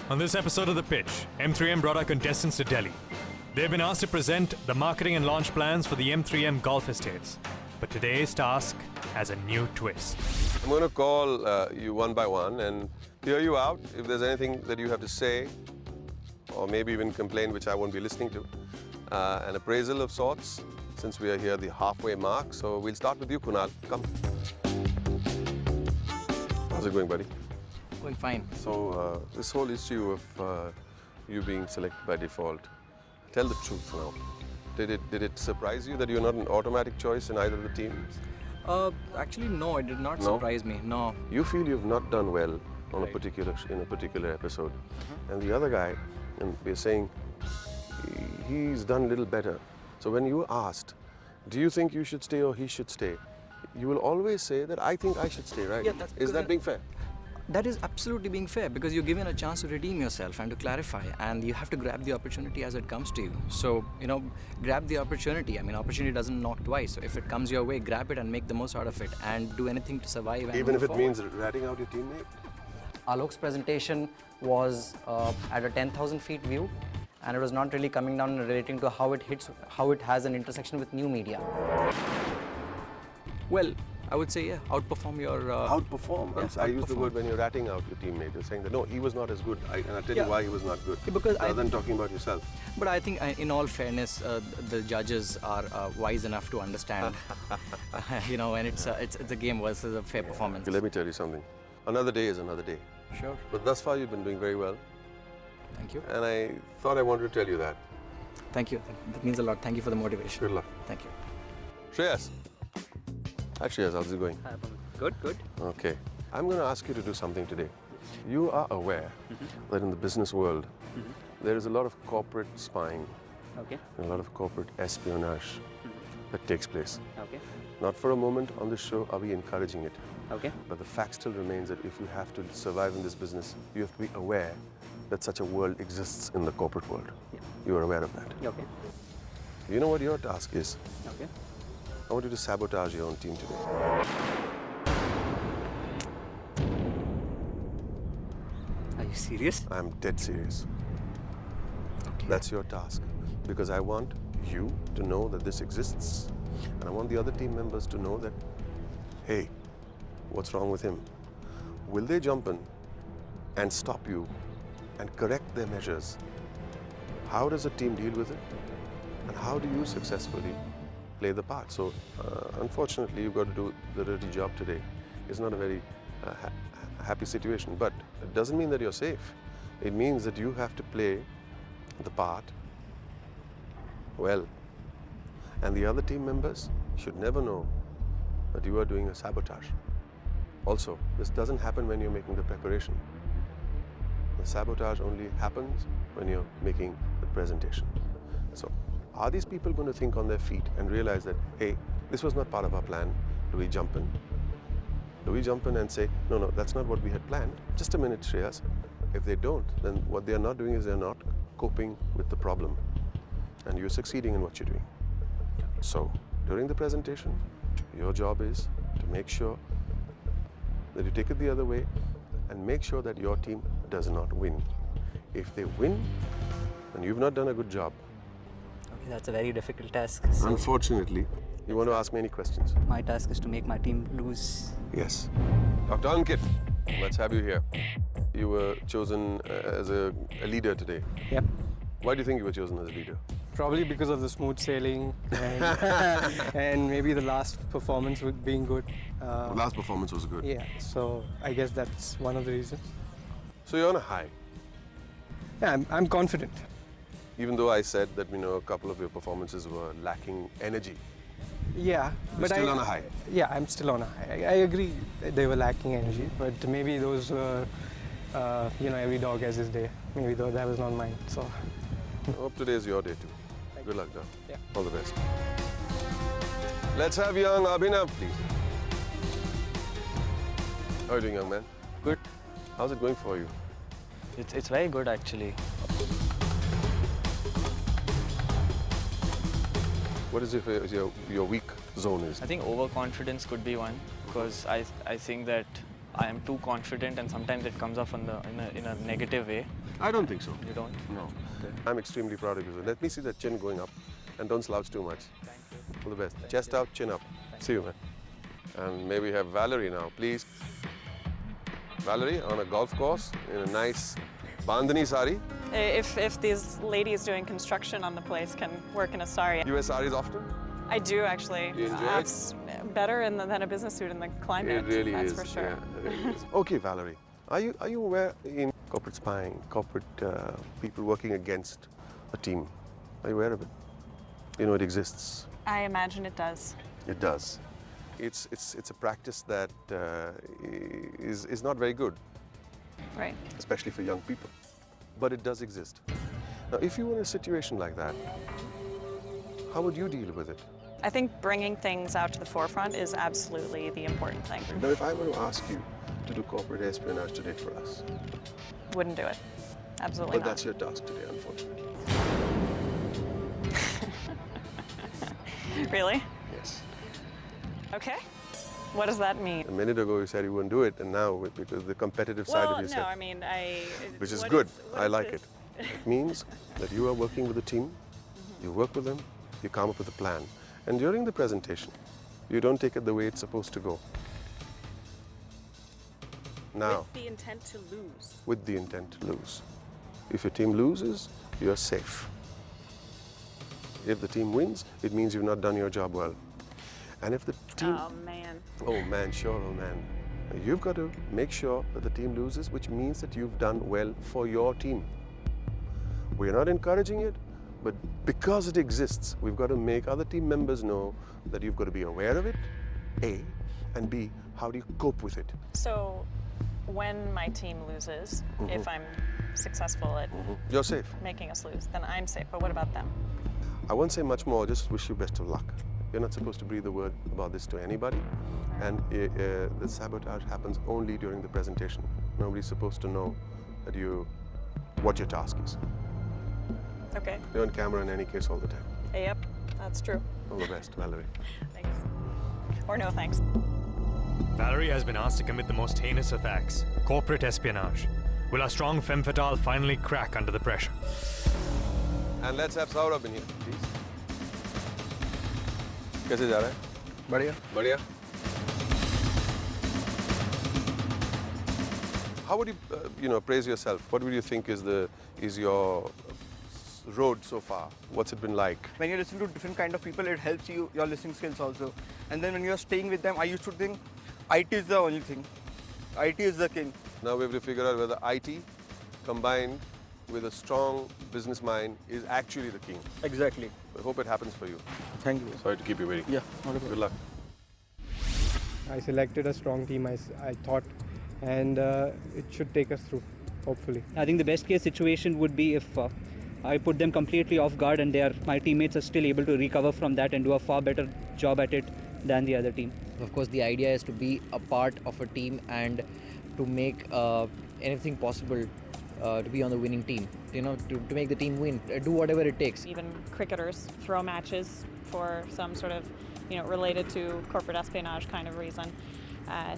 On this episode of The Pitch, M3M brought our contestants to Delhi. They've been asked to present the marketing and launch plans for the M3M golf estates. But today's task has a new twist. I'm going to call you one by one and hear you out if there's anything that you have to say, or maybe even complain, which I won't be listening to. An appraisal of sorts, since we are here the halfway mark. So we'll start with you, Kunal. Come. How's it going, buddy? Going fine. So this whole issue of you being selected by default, tell the truth now. Did it surprise you that you're not an automatic choice in either of the teams? Actually, no, it did not surprise me. No. You feel you've not done well on a particular episode, and the other guy, and we're saying he's done a little better. So when you were asked, do you think you should stay or he should stay, you will always say that I think I should stay, right? Yeah, is that being fair? That is absolutely being fair, because you're given a chance to redeem yourself and to clarify, and you have to grab the opportunity as it comes to you. So, grab the opportunity. I mean, opportunity doesn't knock twice. So if it comes your way, grab it and make the most out of it and do anything to survive. And even if it means ratting out your teammate? Alok's presentation was at a 10,000 feet view, and it was not really coming down and relating to how it has an intersection with new media. Well, I would say, yeah, outperform your... outperform? Yeah, I use the word when you're ratting out your teammate. You're saying that, no, he was not as good. And I'll tell you why he was not good, rather than talking about yourself. But I think, in all fairness, the judges are wise enough to understand, and it's a game versus a fair performance. Okay, let me tell you something. Another day is another day. Sure. But thus far, you've been doing very well. Thank you. And I thought I wanted to tell you that. Thank you. That means a lot. Thank you for the motivation. Good luck. Thank you. Shreyas. Hi, Shreyas. How's it going? Hi, good, good. Okay. I'm going to ask you to do something today. You are aware that in the business world, there is a lot of corporate spying, Okay. and a lot of corporate espionage that takes place. Okay. Not for a moment on this show are we encouraging it. Okay. But the fact still remains that if you have to survive in this business, you have to be aware that such a world exists in the corporate world. Yeah. You are aware of that. Okay. You know what your task is? Okay. I want you to sabotage your own team today. Are you serious? I'm dead serious. Okay. That's your task. Because I want you to know that this exists. And I want the other team members to know that, hey, what's wrong with him? Will they jump in and stop you and correct their measures? How does a team deal with it? And how do you successfully play the part? So, unfortunately, you've got to do the dirty job today. It's not a very happy situation, but it doesn't mean that you're safe. It means that you have to play the part well. And the other team members should never know that you are doing a sabotage. Also, this doesn't happen when you're making the preparation. The sabotage only happens when you're making the presentation. So, are these people going to think on their feet and realize that, hey, this was not part of our plan? Do we jump in? Do we jump in and say, no, no, that's not what we had planned? Just a minute, Shreyas. If they don't, then what they're not doing is they're not coping with the problem. And you're succeeding in what you're doing. So, during the presentation, your job is to make sure that you take it the other way and make sure that your team does not win. If they win, then you've not done a good job. Okay, that's a very difficult task. So Unfortunately, you want to ask me any questions? my task is to make my team lose. Yes. Dr. Ankit, let's have you here. You were chosen as a leader today. Yep. Why do you think you were chosen as a leader? Probably because of the smooth sailing and, and maybe the last performance being good. The last performance was good. Yeah, so I guess that's one of the reasons. So you're on a high. Yeah, I'm confident. Even though I said that, a couple of your performances were lacking energy. Yeah, You're still on a high. Yeah, I'm still on a high. I agree that they were lacking energy, but maybe those were, every dog has his day. Maybe that was not mine, so. I hope today is your day too. Good luck, John. Yeah. All the best. Let's have young Abhinav, please. How are you doing, young man? Good. How's it going for you? It's very good actually. What is your weak zone is? I think overconfidence could be one because I think that I am too confident, and sometimes it comes off in a negative way. I don't think so. You don't? No. Okay. I'm extremely proud of you. Let me see that chin going up, and don't slouch too much. Thank you. All the best. Chest out, chin up. See you, man. And may we have Valerie now, please. Valerie on a golf course in a nice bandhani sari. If these ladies doing construction on the place can work in a sari. You wear saris often? I do actually. You enjoy it? It's better than a business suit in the climate. It really that's is. for sure. Yeah, it really is. Okay, Valerie. Are you aware in corporate spying, corporate people working against a team? Are you aware of it? You know it exists. I imagine it does. It does. It's a practice that is not very good, Right. especially for young people. But it does exist. Now, if you were in a situation like that, how would you deal with it? I think bringing things out to the forefront is absolutely the important thing. Now, if I were to ask you to do corporate espionage today for us, Wouldn't do it. Absolutely but not. that's your task today, unfortunately. Really? Yes. Okay. What does that mean? A minute ago you said you wouldn't do it, and now because the competitive side of you no, said, I mean, which is what good. what I is like this? it. It means that you are working with a team, you work with them, you come up with a plan. And during the presentation, you don't take it the way it's supposed to go. Now, With the intent to lose. with the intent to lose. If your team loses, you're safe. If the team wins, it means you've not done your job well. And if the team... Oh man. Sure, oh man. You've got to make sure that the team loses, which means that you've done well for your team. We're not encouraging it, but because it exists, we've got to make other team members know that you've got to be aware of it, A, and B, how do you cope with it? So, when my team loses, if I'm successful at You're safe. making us lose, then I'm safe. But what about them? I won't say much more, just wish you best of luck. You're not supposed to breathe a word about this to anybody, and the sabotage happens only during the presentation. Nobody's supposed to know that what your task is. Okay. You're on camera in any case all the time. Yep, that's true. All the best, Valerie. Thanks. Or no thanks. Valerie has been asked to commit the most heinous of acts, corporate espionage. Will our strong femme fatale finally crack under the pressure? And let's have Saurabh in here, please. कैसे जा रहा है? बढ़िया. बढ़िया. How would you, praise yourself? What would you think is your road so far? What's it been like? When you listen to different kind of people, it helps you, your listening skills also. And then when you're staying with them, I used to think IT is the only thing. IT is the king. Now we have to figure out whether IT combined with a strong business mind is actually the king. Exactly. I hope it happens for you. Thank you. Sorry to keep you waiting. Yeah, not a problem. Good luck. I selected a strong team, I thought, and it should take us through, hopefully. I think the best case situation would be if I put them completely off guard and my teammates are still able to recover from that and do a far better job at it than the other team. Of course, the idea is to be a part of a team and to make anything possible to be on the winning team, to make the team win, do whatever it takes. Even cricketers throw matches for some sort of, related to corporate espionage kind of reason.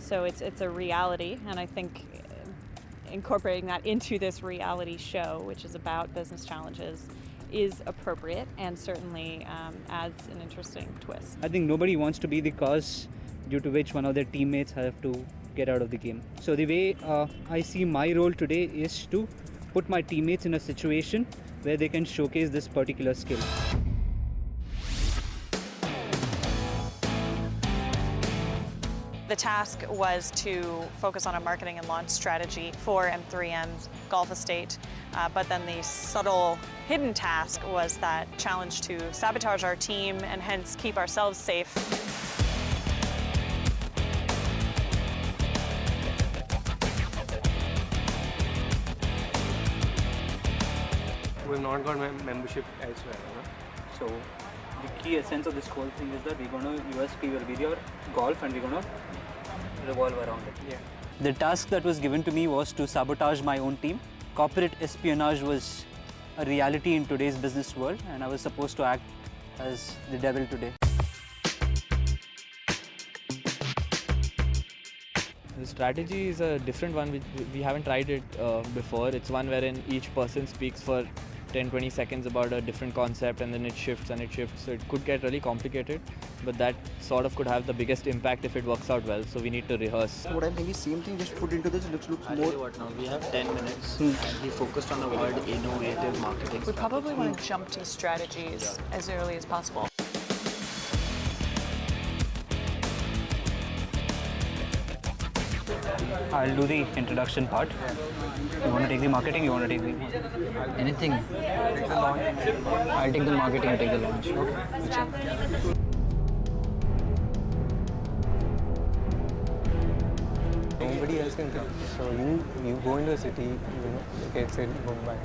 So it's a reality, and I think incorporating that into this reality show, which is about business challenges, is appropriate and certainly adds an interesting twist. I think nobody wants to be the cause due to which one of their teammates have to get out of the game. So the way I see my role today is to put my teammates in a situation where they can showcase this particular skill. The task was to focus on a marketing and launch strategy for M3M's golf estate, but then the subtle hidden task was that challenge to sabotage our team and hence keep ourselves safe. We've not got membership elsewhere, So the key essence of this whole thing is that we're going to USP will be your golf and we're going to revolve around it. Yeah. The task that was given to me was to sabotage my own team. Corporate espionage was a reality in today's business world, and I was supposed to act as the devil today. The strategy is a different one. We haven't tried it before. It's one wherein each person speaks for 10-20 seconds about a different concept, and then it shifts and it shifts. So it could get really complicated, but that sort of could have the biggest impact if it works out well. So we need to rehearse. What I'm thinking, same thing, just put into this, looks I'll more. tell you what now, we have 10 minutes and we focused on the word innovative marketing. We probably want to jump to strategies as early as possible. I'll do the introduction part. You want to take the marketing? You want to take the... Anything. I'll take the marketing, you take the launch. Okay. Nobody else can come. So you go into the city, you know, get it, go by.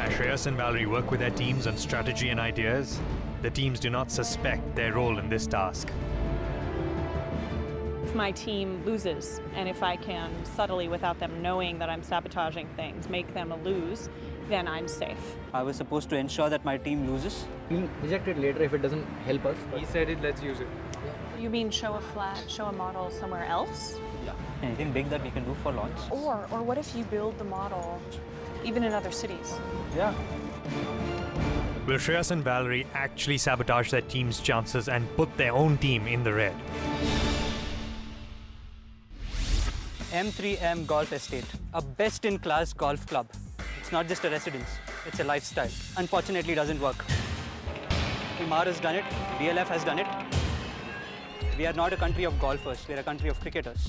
As Shreyas and Valerie work with their teams on strategy and ideas, the teams do not suspect their role in this task. If my team loses, and if I can subtly, without them knowing that I'm sabotaging things, make them lose, then I'm safe. I was supposed to ensure that my team loses. We'll reject it later if it doesn't help us. He said it, let's use it. You mean show a flag, show a model somewhere else? Anything big that we can do for launch? Or what if you build the model even in other cities? Yeah. Will Shreyas and Valerie actually sabotage their team's chances and put their own team in the red? M3M Golf Estate, a best-in-class golf club. It's not just a residence, it's a lifestyle. Unfortunately, it doesn't work. Imar has done it, DLF has done it. We are not a country of golfers, we are a country of cricketers.